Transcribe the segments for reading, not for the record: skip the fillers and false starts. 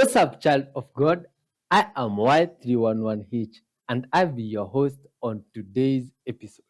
What's up, child of God? I am Y311H, and I'll be your host on today's episode.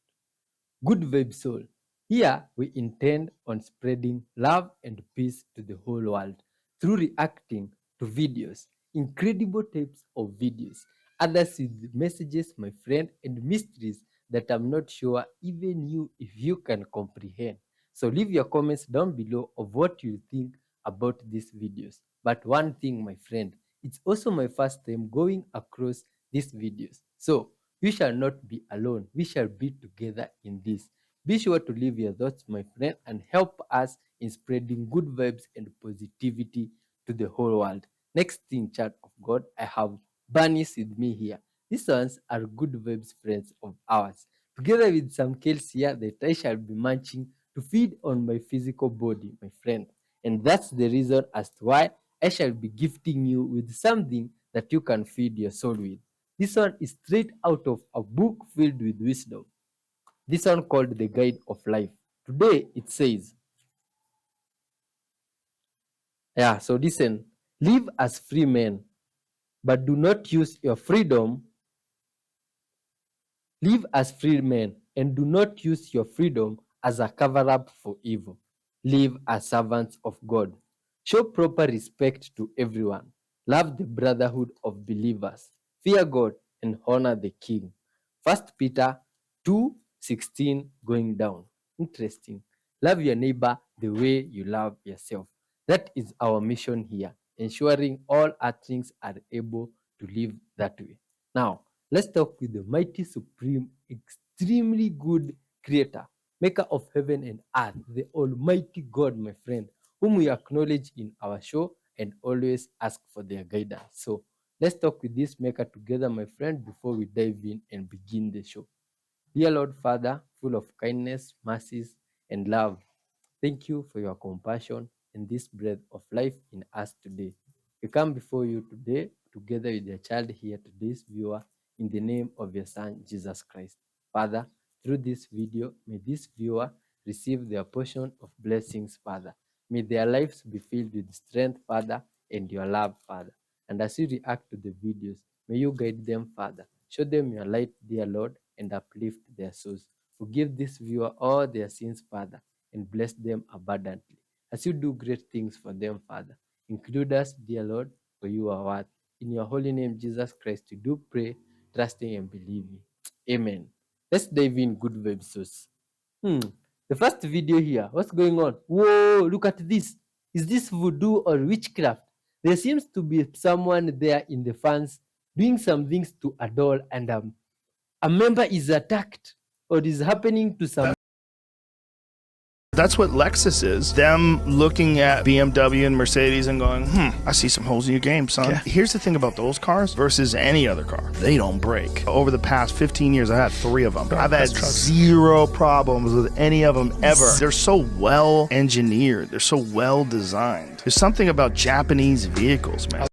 Good Vibe Soul. Here we intend on spreading love and peace to the whole world through reacting to videos, incredible types of videos, others with messages, my friend, and mysteries that I'm not sure even you can comprehend. So leave your comments down below of what you think about these videos. But one thing, my friend, it's also my first time going across these videos. So you shall not be alone. We shall be together in this. Be sure to leave your thoughts, my friend, and help us in spreading good vibes and positivity to the whole world. Next thing, child of God, I have Bunnies with me here. These ones are good vibes friends of ours. Together with some kills here that I shall be munching to feed on my physical body, my friend. And that's the reason as to why I shall be gifting you with something that you can feed your soul with. This one is straight out of a book filled with wisdom. This one called The Guide of Life. Today it says, so listen, live as free men, but do not use your freedom. Live as free men and do not use your freedom as a cover-up for evil. Live as servants of God. Show proper respect to everyone. Love the brotherhood of believers. Fear God and honor the king. 1 Peter 2:16 going down. Interesting. Love your neighbor the way you love yourself. That is our mission here, ensuring all earthlings are able to live that way. Now, let's talk with the mighty, supreme, extremely good creator, maker of heaven and earth, the almighty God, my friend, whom we acknowledge in our show and always ask for their guidance. So let's talk with this maker together, my friend, before we dive in and begin the show. Dear Lord Father, full of kindness, mercies, and love, thank you for your compassion and this breath of life in us today. We come before you today, together with your child here, today's viewer, in the name of your Son, Jesus Christ. Father, through this video, may this viewer receive their portion of blessings, Father. May their lives be filled with strength, Father, and your love, Father. And as you react to the videos, may you guide them, Father. Show them your light, dear Lord, and uplift their souls. Forgive this viewer all their sins, Father, and bless them abundantly. As you do great things for them, Father, include us, dear Lord, for you are worth. In your holy name, Jesus Christ, we do pray, trusting and believing. Amen. Let's dive in, good vibes source. The first video here, what's going on? Whoa, look at this. Is this voodoo or witchcraft? There seems to be someone there in the fans doing some things to a doll, and a member is attacked or is happening to some. That's what Lexus is. Them looking at BMW and Mercedes and going, I see some holes in your game, son. Yeah. Here's the thing about those cars versus any other car. They don't break. Over the past 15 years, I had 3 of them. I've had zero problems with any of them ever. They're so well engineered. They're so well designed. There's something about Japanese vehicles, man.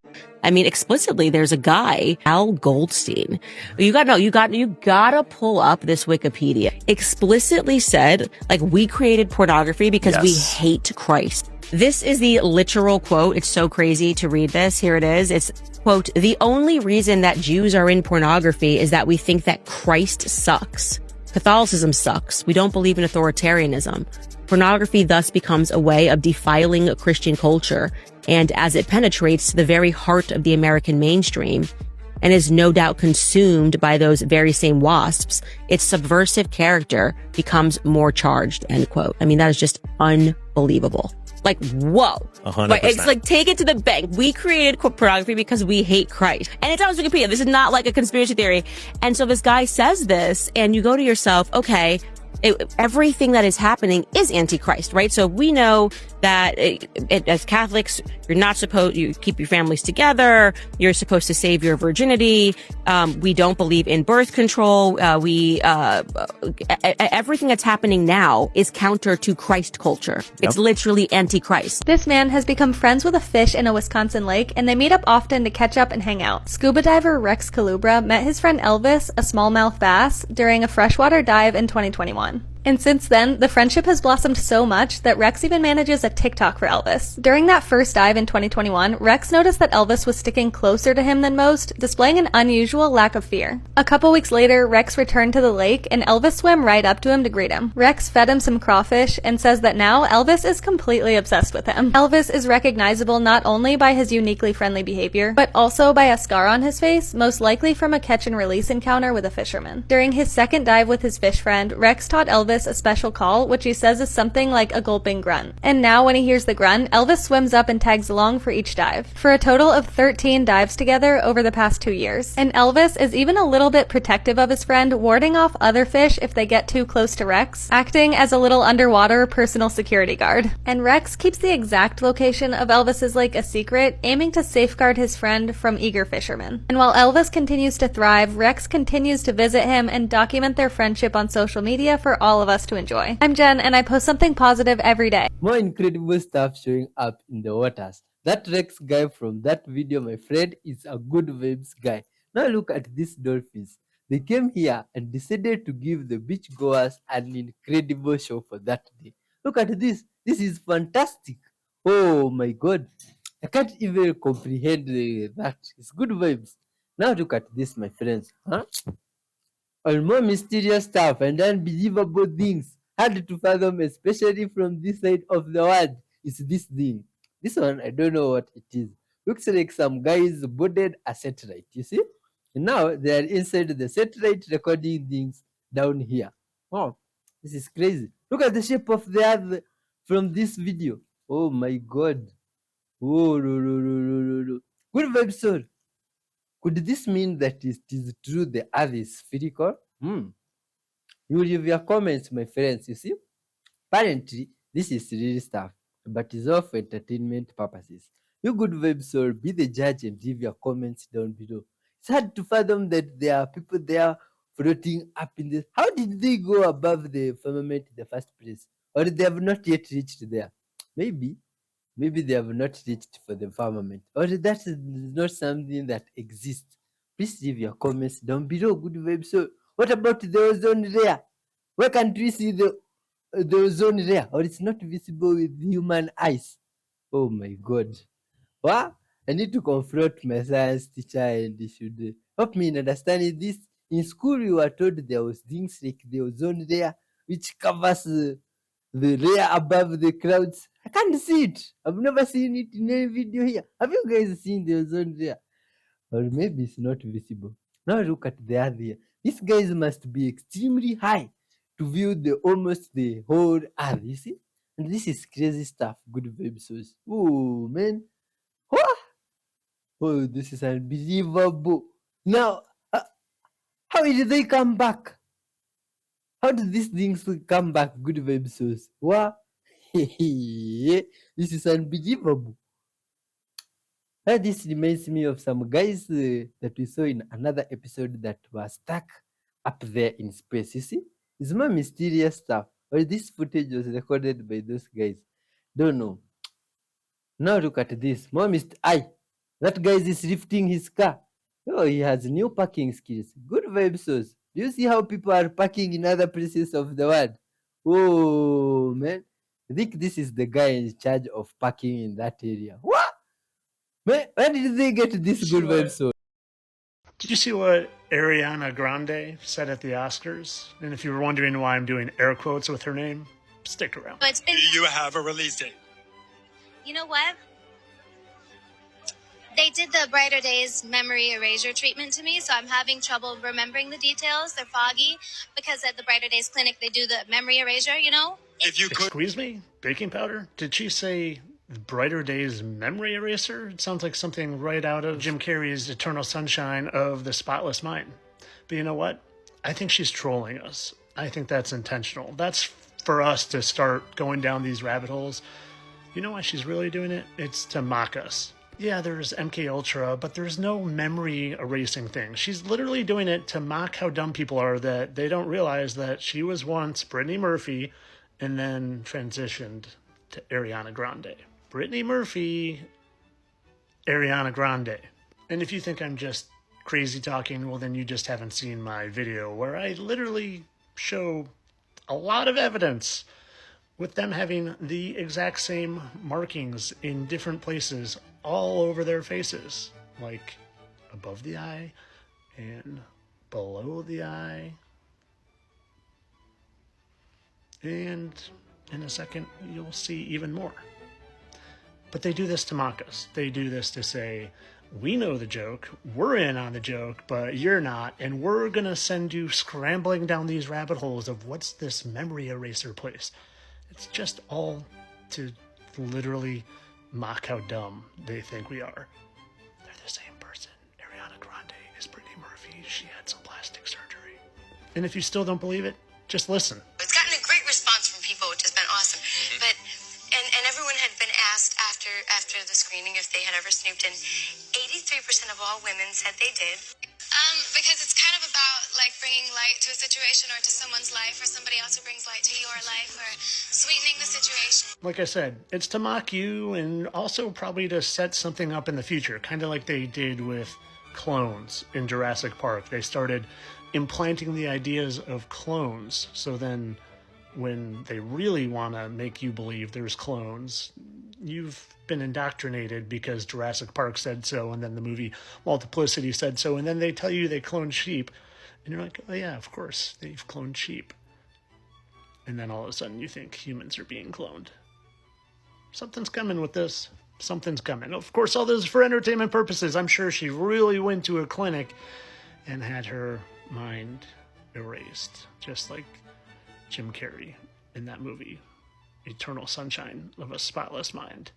I mean, explicitly, there's a guy, Al Goldstein. You gotta pull up this Wikipedia. Explicitly said, like, we created pornography because we hate Christ. This is the literal quote. It's so crazy to read this. Here it is. It's, quote, the only reason that Jews are in pornography is that we think that Christ sucks. Catholicism sucks. We don't believe in authoritarianism. Pornography thus becomes a way of defiling Christian culture, and as it penetrates to the very heart of the American mainstream and is no doubt consumed by those very same wasps, its subversive character becomes more charged, end quote. I mean, that is just unbelievable. Like, whoa. 100%. Right? It's like, take it to the bank. We created pornography because we hate Christ. And it's on Wikipedia. This is not like a conspiracy theory. And so this guy says this, and you go to yourself, okay, everything that is happening is antichrist, right? So we know that as Catholics, you keep your families together. You're supposed to save your virginity. We don't believe in birth control. Everything that's happening now is counter to Christ culture. Yep. It's literally anti-Christ. This man has become friends with a fish in a Wisconsin lake, and they meet up often to catch up and hang out. Scuba diver Rex Calubra met his friend Elvis, a smallmouth bass, during a freshwater dive in 2021. And since then, the friendship has blossomed so much that Rex even manages a TikTok for Elvis. During that first dive in 2021, Rex noticed that Elvis was sticking closer to him than most, displaying an unusual lack of fear. A couple weeks later, Rex returned to the lake and Elvis swam right up to him to greet him. Rex fed him some crawfish and says that now Elvis is completely obsessed with him. Elvis is recognizable not only by his uniquely friendly behavior, but also by a scar on his face, most likely from a catch and release encounter with a fisherman. During his second dive with his fish friend, Rex taught Elvis a special call, which he says is something like a gulping grunt. And now when he hears the grunt, Elvis swims up and tags along for each dive. For a total of 13 dives together over the past 2 years. And Elvis is even a little bit protective of his friend, warding off other fish if they get too close to Rex, acting as a little underwater personal security guard. And Rex keeps the exact location of Elvis's lake a secret, aiming to safeguard his friend from eager fishermen. And while Elvis continues to thrive, Rex continues to visit him and document their friendship on social media for all of us to enjoy. I'm Jen, and I post something positive every day. More incredible stuff showing up in the waters. That Rex guy from that video, my friend, is a good vibes guy. Now look at these dolphins. They came here and decided to give the beachgoers an incredible show for that day. Look at this. This is fantastic. Oh my god. I can't even comprehend that. It's good vibes. Now look at this, my friends. Huh? Or more mysterious stuff and unbelievable things hard to fathom, especially from this side of the world, is this thing. This one, I don't know what it is. Looks like some guys boarded a satellite, you see? And now they are inside the satellite recording things down here. Oh, this is crazy. Look at the shape of the earth from this video. Oh my god. Oh, no, no, no, no, no, no. Good vibes, sir. Could this mean that it is true the earth is spherical? You leave your comments, my friends, you see? Apparently, this is real stuff, but is all for entertainment purposes. You good vibes soul, be the judge and leave your comments down below. It's hard to fathom that there are people there floating up in this. How did they go above the firmament in the first place? Or they have not yet reached there? Maybe they have not reached for the firmament. Or that is not something that exists. Please leave your comments down below, good vibes soul. What about the ozone layer? Where can't we see the ozone layer? Or it's not visible with human eyes? Oh my god. What? I need to confront my science teacher and they should help me in understanding this. In school, we were told there was things like the ozone layer, which covers the layer above the clouds. I can't see it. I've never seen it in any video here. Have you guys seen the ozone layer? Or maybe it's not visible. Now look at the earth here. These guys must be extremely high to view almost the whole earth, you see? And this is crazy stuff, good vibes. Oh man. What? Oh, this is unbelievable. Now, how did they come back? How did these things come back, good vibes? What? This is unbelievable. This reminds me of some guys that we saw in another episode that were stuck up there in space. You see, it's more mysterious stuff. Or this footage was recorded by those guys. Don't know. Now look at this. More that guy is lifting his car. Oh, he has new parking skills. Good vibes. Do you see how people are parking in other places of the world? Oh man, I think this is the guy in charge of parking in that area. What? Where did they get this good vibes? Did you see what Ariana Grande said at the Oscars? And if you were wondering why I'm doing air quotes with her name, stick around. You have a release date. You know what? They did the Brighter Days memory erasure treatment to me, so I'm having trouble remembering the details. They're foggy because at the Brighter Days clinic they do the memory erasure, you know? If you could. Excuse me? Baking powder? Did she say Brighter Days memory eraser? It sounds like something right out of Jim Carrey's Eternal Sunshine of the Spotless Mind. But you know what? I think she's trolling us. I think that's intentional. That's for us to start going down these rabbit holes. You know why she's really doing it? It's to mock us. Yeah, there's MK Ultra, but there's no memory erasing thing. She's literally doing it to mock how dumb people are that they don't realize that she was once Brittany Murphy and then transitioned to Ariana Grande. Brittany Murphy, Ariana Grande. And if you think I'm just crazy talking, well then you just haven't seen my video where I literally show a lot of evidence with them having the exact same markings in different places all over their faces, like above the eye and below the eye. And in a second, you'll see even more. But they do this to mock us. They do this to say, we know the joke, we're in on the joke, but you're not, and we're going to send you scrambling down these rabbit holes of what's this memory eraser place. It's just all to literally mock how dumb they think we are. They're the same person. Ariana Grande is Brittany Murphy. She had some plastic surgery. And if you still don't believe it, just listen. It's gotten a great response from people, which has been awesome. But and everyone had been asked after the screening if they had ever snooped, and 83% of all women said they did. Because it's kind of about like bringing light to a situation or to someone's life, or somebody else who brings light to your life, or sweetening the situation. Like I said, it's to mock you and also probably to set something up in the future, kind of like they did with clones in Jurassic Park. They started implanting the ideas of clones, so then when they really want to make you believe there's clones, you've been indoctrinated because Jurassic Park said so, and then the movie Multiplicity said so, and then they tell you they cloned sheep, and you're like, oh yeah, of course, they've cloned sheep. And then all of a sudden you think humans are being cloned. Something's coming with this. Something's coming. Of course, all this is for entertainment purposes. I'm sure she really went to a clinic and had her mind erased, just like Jim Carrey in that movie, Eternal Sunshine of a Spotless Mind.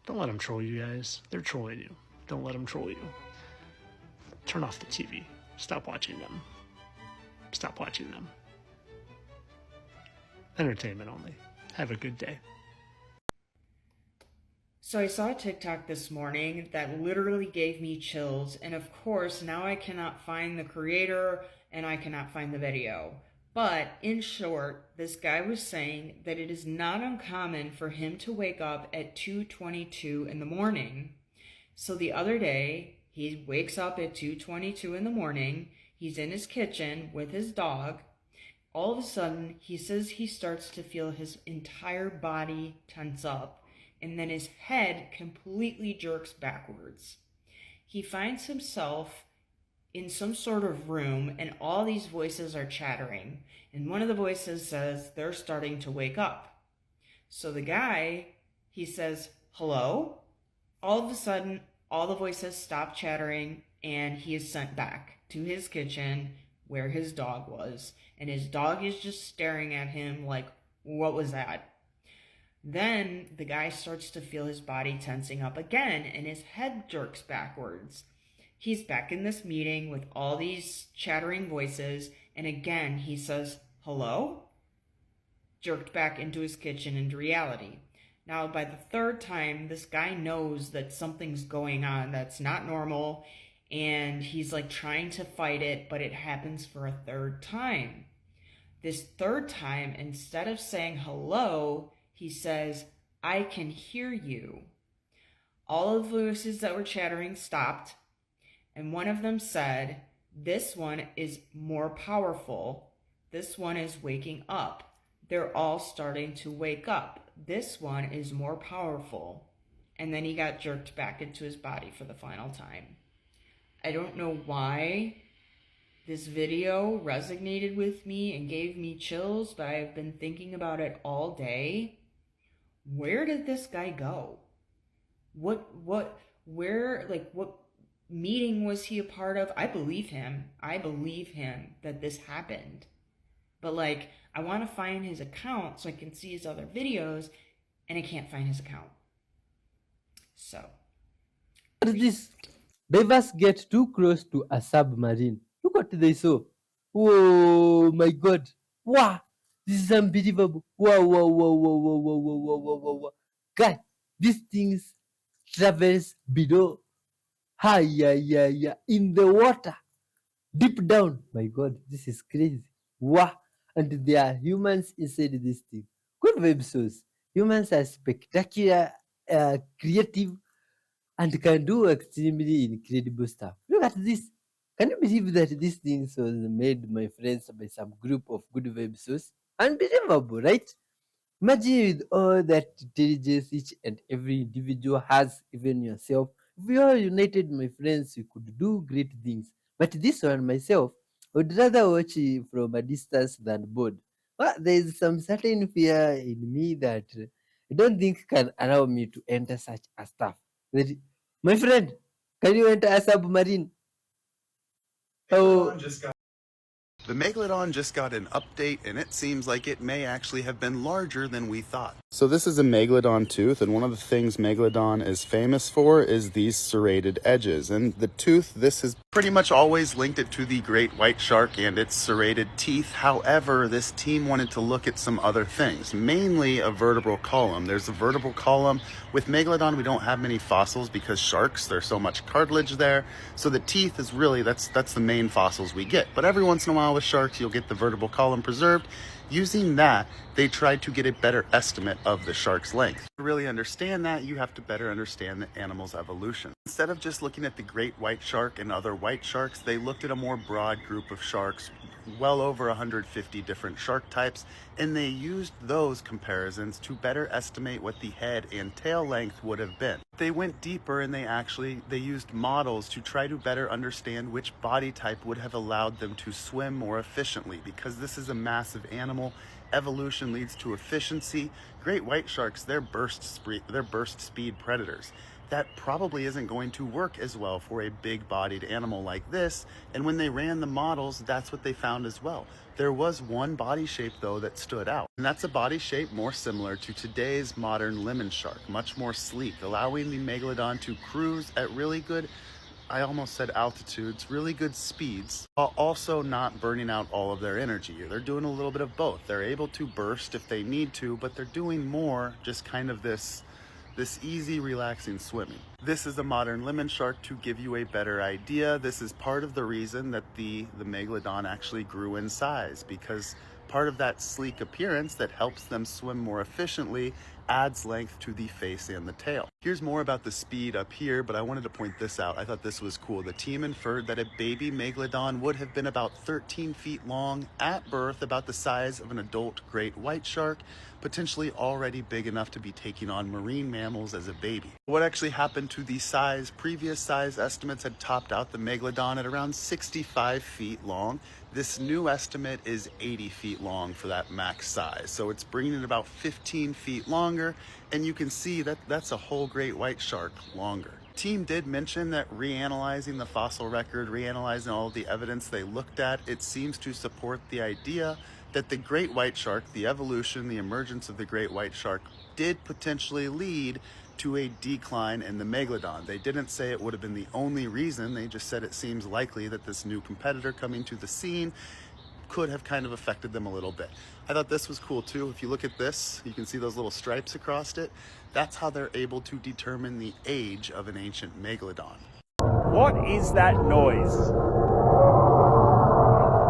Don't let them troll you guys. They're trolling you. Don't let them troll you. Turn off the TV. Stop watching them. Stop watching them. Entertainment only. Have a good day. So I saw a TikTok this morning that literally gave me chills, and of course now I cannot find the creator and I cannot find the video. But in short, this guy was saying that it is not uncommon for him to wake up at 2:22 in the morning. So the other day, he wakes up at 2:22 in the morning, he's in his kitchen with his dog. All of a sudden, he says he starts to feel his entire body tense up, and then his head completely jerks backwards. He finds himself in some sort of room, and all these voices are chattering, and one of the voices says they're starting to wake up. So the guy, he says, hello? All of a sudden, all the voices stop chattering, and he is sent back to his kitchen where his dog was, and his dog is just staring at him like, what was that? Then the guy starts to feel his body tensing up again, and his head jerks backwards. He's back in this meeting with all these chattering voices, and again he says, hello? Jerked back into his kitchen into reality. Now, by the third time, this guy knows that something's going on that's not normal, and he's like trying to fight it, but it happens for a third time. This third time, instead of saying hello, he says, I can hear you. All of the voices that were chattering stopped, and one of them said, this one is more powerful. This one is waking up. They're all starting to wake up. This one is more powerful. And then he got jerked back into his body for the final time. I don't know why this video resonated with me and gave me chills, but I've been thinking about it all day. Where did this guy go? What meeting was he a part of? I believe him that this happened. But like, I want to find his account so I can see his other videos, and I can't find his account. So. What is this? Divers get too close to a submarine. Look what they saw. Oh my god. Wow. This is unbelievable. Wow, wow, wow, wow, wow, wow, wow, wow, wow, wow, wow. God, these things travels below. Hi, yeah, in the water. Deep down. My god, this is crazy. Wow. And there are humans inside this thing. Good web source. Humans are spectacular, creative, and can do extremely incredible stuff. Look at this. Can you believe that this thing was made, my friends, by some group of good web source? Unbelievable, right? Imagine with all that intelligence each and every individual has, even yourself. If we all united, my friends, we could do great things. But this one, myself, would rather watch it from a distance than board. Well, there is some certain fear in me that I don't think can allow me to enter such a stuff. My friend, can you enter a submarine? Oh, The Megalodon just got an update, and it seems like it may actually have been larger than we thought. So this is a Megalodon tooth, and one of the things Megalodon is famous for is these serrated edges. And the tooth, this has pretty much always linked it to the great white shark and its serrated teeth. However, this team wanted to look at some other things, mainly a vertebral column. There's a vertebral column. With Megalodon, we don't have many fossils because sharks, there's so much cartilage there. So the teeth is really, that's the main fossils we get. But every once in a while with sharks, you'll get the vertebral column preserved. Using that, they tried to get a better estimate of the shark's length. To really understand that, you have to better understand the animal's evolution. Instead of just looking at the great white shark and other white sharks, they looked at a more broad group of sharks, well over 150 different shark types, and they used those comparisons to better estimate what the head and tail length would have been. They went deeper and they used models to try to better understand which body type would have allowed them to swim more efficiently. Because this is a massive animal, evolution leads to efficiency. Great white sharks, they're burst speed predators. That probably isn't going to work as well for a big-bodied animal like this, and when they ran the models, that's what they found as well. There was one body shape, though, that stood out, and that's a body shape more similar to today's modern lemon shark, much more sleek, allowing the Megalodon to cruise at really good, I almost said altitudes, really good speeds, while also not burning out all of their energy. They're doing a little bit of both. They're able to burst if they need to, but they're doing more just kind of this easy, relaxing swimming. This is a modern lemon shark to give you a better idea. This is part of the reason that the Megalodon actually grew in size, because part of that sleek appearance that helps them swim more efficiently adds length to the face and the tail. Here's more about the speed up here, but I wanted to point this out. I thought this was cool. The team inferred that a baby Megalodon would have been about 13 feet long at birth, about the size of an adult great white shark, potentially already big enough to be taking on marine mammals as a baby. What actually happened to the size? Previous size estimates had topped out the Megalodon at around 65 feet long. This new estimate is 80 feet long for that max size. So it's bringing it about 15 feet longer, and you can see that that's a whole great white shark longer. Team did mention that reanalyzing the fossil record, reanalyzing all of the evidence they looked at, it seems to support the idea that the great white shark, the evolution, the emergence of the great white shark did potentially lead to a decline in the Megalodon. They didn't say it would have been the only reason, they just said it seems likely that this new competitor coming to the scene could have kind of affected them a little bit. I thought this was cool too. If you look at this, you can see those little stripes across it. That's how they're able to determine the age of an ancient Megalodon. What is that noise?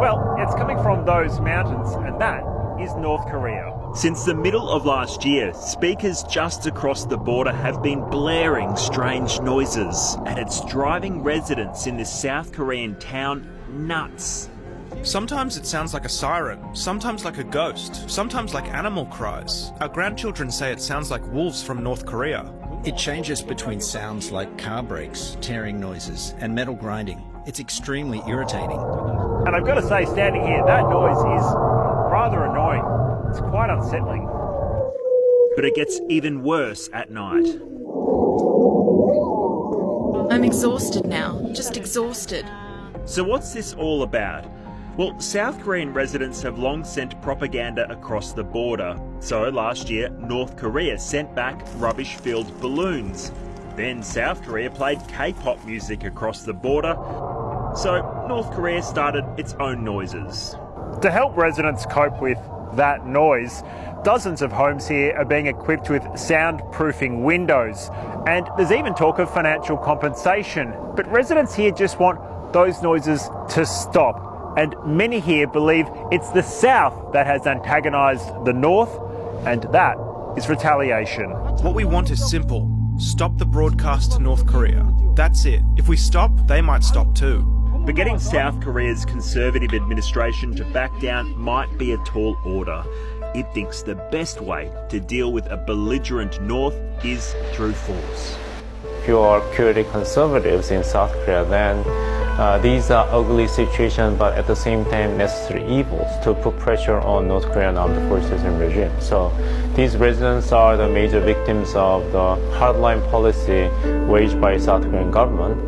Well, it's coming from those mountains, and that is North Korea. Since the middle of last year, speakers just across the border have been blaring strange noises, and it's driving residents in this South Korean town nuts. Sometimes it sounds like a siren, sometimes like a ghost, sometimes like animal cries. Our grandchildren say it sounds like wolves from North Korea. It changes between sounds like car brakes, tearing noises, and metal grinding. It's extremely irritating. And I've got to say, standing here, that noise is rather annoying. It's quite unsettling. But it gets even worse at night. I'm exhausted now, just exhausted. So what's this all about? Well, South Korean residents have long sent propaganda across the border. So last year, North Korea sent back rubbish-filled balloons. Then South Korea played K-pop music across the border. So North Korea started its own noises. To help residents cope with that noise, dozens of homes here are being equipped with soundproofing windows. And there's even talk of financial compensation. But residents here just want those noises to stop. And many here believe it's the South that has antagonised the North, and that is retaliation. What we want is simple. Stop the broadcast to North Korea. That's it. If we stop, they might stop too. But getting South Korea's conservative administration to back down might be a tall order. It thinks the best way to deal with a belligerent North is through force. If you are purely conservatives in South Korea, then these are ugly situations, but at the same time necessary evils to put pressure on North Korean armed forces and regime. So these residents are the major victims of the hardline policy waged by South Korean government.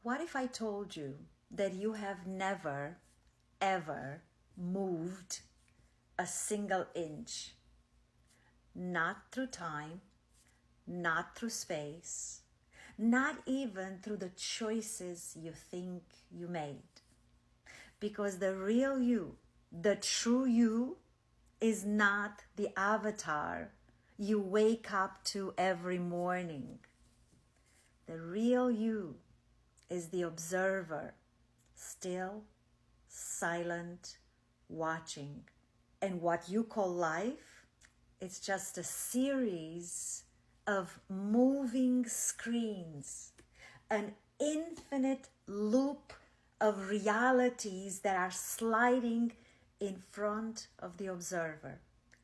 What if I told you that you have never, ever moved a single inch? Not through time, not through space, not even through the choices you think you made. Because the real you, the true you, is not the avatar you wake up to every morning. The real you is the observer, still, silent, watching. And what you call life, it's just a series of moving screens, an infinite loop of realities that are sliding in front of the observer.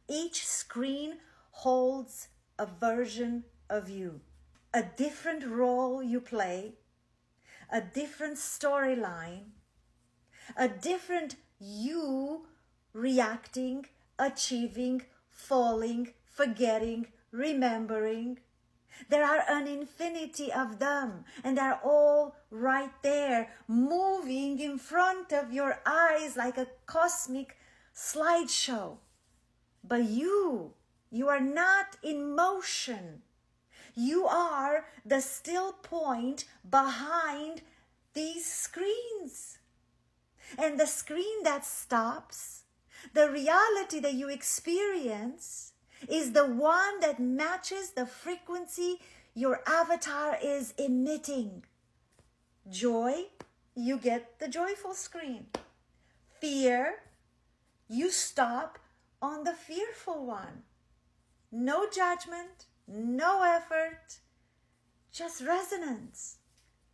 Each screen holds a version of you, a different role you play, a different storyline, a different you reacting, achieving, falling, forgetting, remembering. There are an infinity of them, and they're all right there, moving in front of your eyes like a cosmic slideshow. But you are not in motion. You are the still point behind these screens. And the screen that stops, the reality that you experience, is the one that matches the frequency your avatar is emitting. Joy, you get the joyful screen. Fear, you stop on the fearful one. No judgment, no effort, just resonance.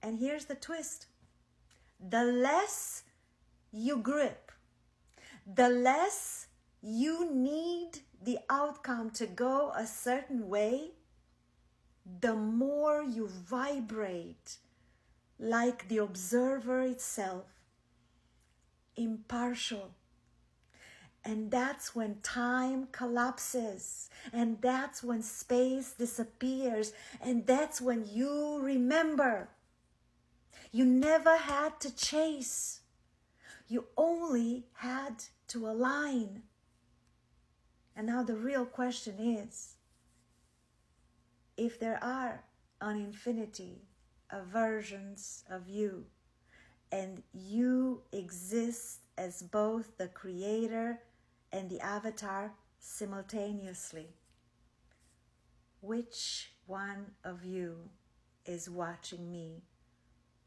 And here's the twist. The less you grip, the less you need the outcome to go a certain way, the more you vibrate like the observer itself, impartial. And that's when time collapses, and that's when space disappears, and that's when you remember. You never had to chase. You only had to align. And now the real question is, if there are an infinity of versions of you, and you exist as both the creator and the avatar simultaneously, which one of you is watching me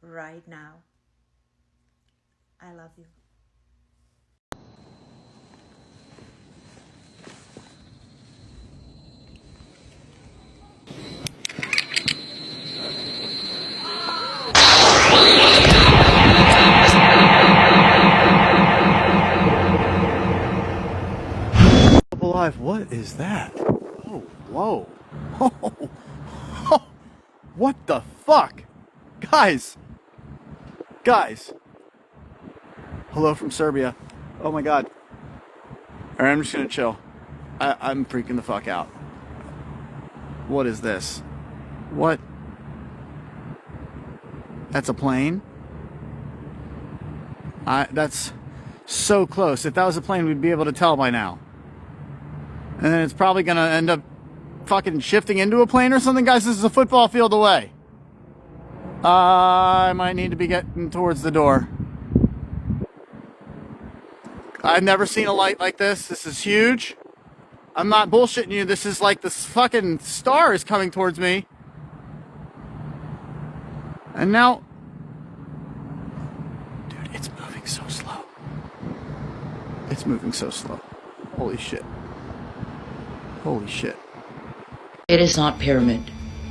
right now? I love you. Alive, what is that? Oh, whoa. Oh, what the fuck? Guys. Hello from Serbia. Oh my god. Alright, I'm just gonna chill. I'm freaking the fuck out. What is this? What? That's a plane? That's so close. If that was a plane, we'd be able to tell by now. And then it's probably gonna end up fucking shifting into a plane or something? Guys, this is a football field away. I might need to be getting towards the door. I've never seen a light like this. This is huge. I'm not bullshitting you. This is like this fucking star is coming towards me. And now... Dude, it's moving so slow. It's moving so slow. Holy shit. Holy shit. It is not pyramid.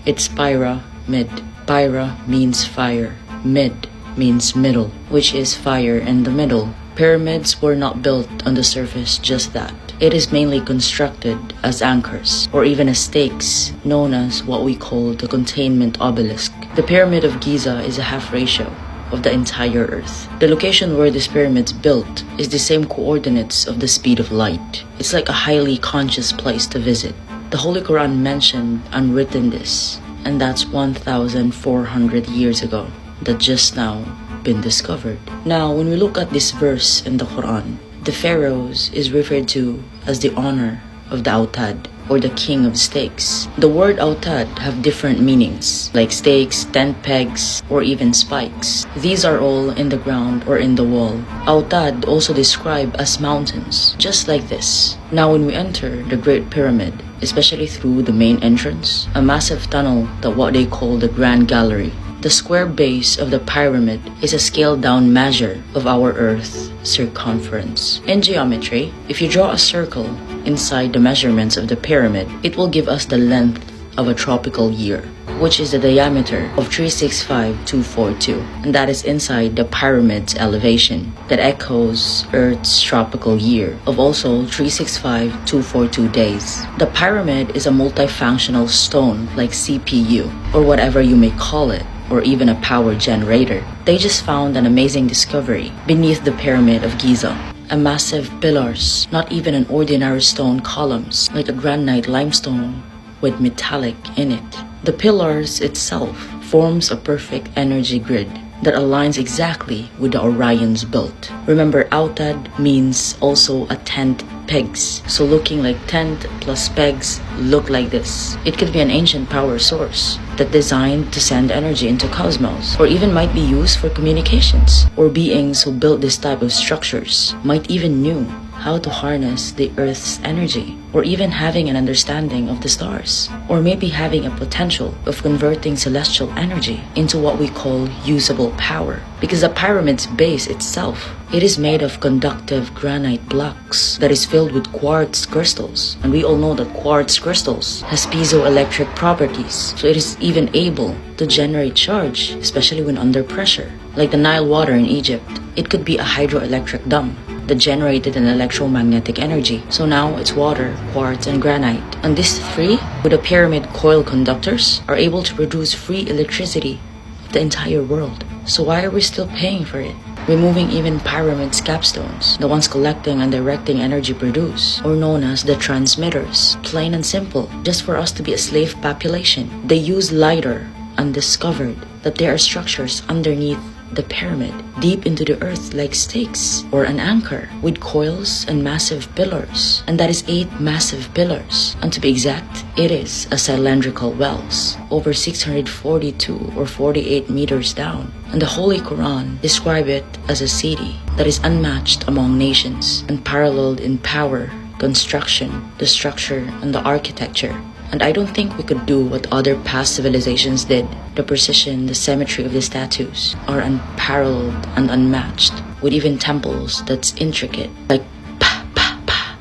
It's pyramid. Pyra means fire. Mid means middle, which is fire in the middle. Pyramids were not built on the surface just that. It is mainly constructed as anchors, or even as stakes, known as what we call the containment obelisk. The Pyramid of Giza is a half ratio of the entire Earth. The location where this pyramid's built is the same coordinates of the speed of light. It's like a highly conscious place to visit. The Holy Quran mentioned and written this, and that's 1,400 years ago, that just now been discovered. Now, when we look at this verse in the Quran, the pharaohs is referred to as the honor of the Autad, or the king of stakes. The word Autad have different meanings, like stakes, tent pegs, or even spikes. These are all in the ground or in the wall. Autad also described as mountains, just like this. Now when we enter the Great Pyramid, especially through the main entrance, a massive tunnel that what they call the Grand Gallery. The square base of the pyramid is a scaled-down measure of our Earth's circumference. In geometry, if you draw a circle inside the measurements of the pyramid, it will give us the length of a tropical year, which is the diameter of 365,242, and that is inside the pyramid's elevation that echoes Earth's tropical year of also 365,242 days. The pyramid is a multifunctional stone like CPU, or whatever you may call it, or even a power generator. They just found an amazing discovery beneath the Pyramid of Giza. A massive pillars, not even an ordinary stone columns, like a granite limestone with metallic in it. The pillars itself forms a perfect energy grid that aligns exactly with the Orion's belt. Remember, Autad means also a tent pegs, so looking like tent plus pegs look like this. It could be an ancient power source that designed to send energy into cosmos, or even might be used for communications, or beings who built this type of structures might even knew how to harness the Earth's energy, or even having an understanding of the stars, or maybe having a potential of converting celestial energy into what we call usable power. Because the pyramid's base itself, it is made of conductive granite blocks that is filled with quartz crystals, and we all know that quartz crystals has piezoelectric properties, so it is even able to generate charge, especially when under pressure. Like the Nile water in Egypt, it could be a hydroelectric dam that generated an electromagnetic energy. So now it's water, quartz, and granite. And these three, with the pyramid coil conductors, are able to produce free electricity of the entire world. So why are we still paying for it? Removing even pyramid's capstones, the ones collecting and directing energy produced, or known as the transmitters. Plain and simple, just for us to be a slave population. They use LiDAR and discovered that there are structures underneath the pyramid, deep into the earth like stakes or an anchor, with coils and massive pillars. And that is 8 massive pillars. And to be exact, it is a cylindrical wells, over 642 or 48 meters down. And the Holy Quran describes it as a city that is unmatched among nations, unparalleled in power, construction, the structure, and the architecture. And I don't think we could do what other past civilizations did. The precision, the symmetry of the statues are unparalleled and unmatched, with even temples that's intricate, like pa pa pa,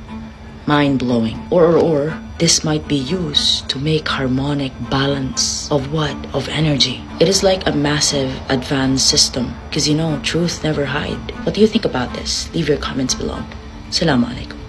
mind-blowing. Or this might be used to make harmonic balance of what? Of energy. It is like a massive advanced system, because truth never hide. What do you think about this? Leave your comments below. Assalamu alaikum.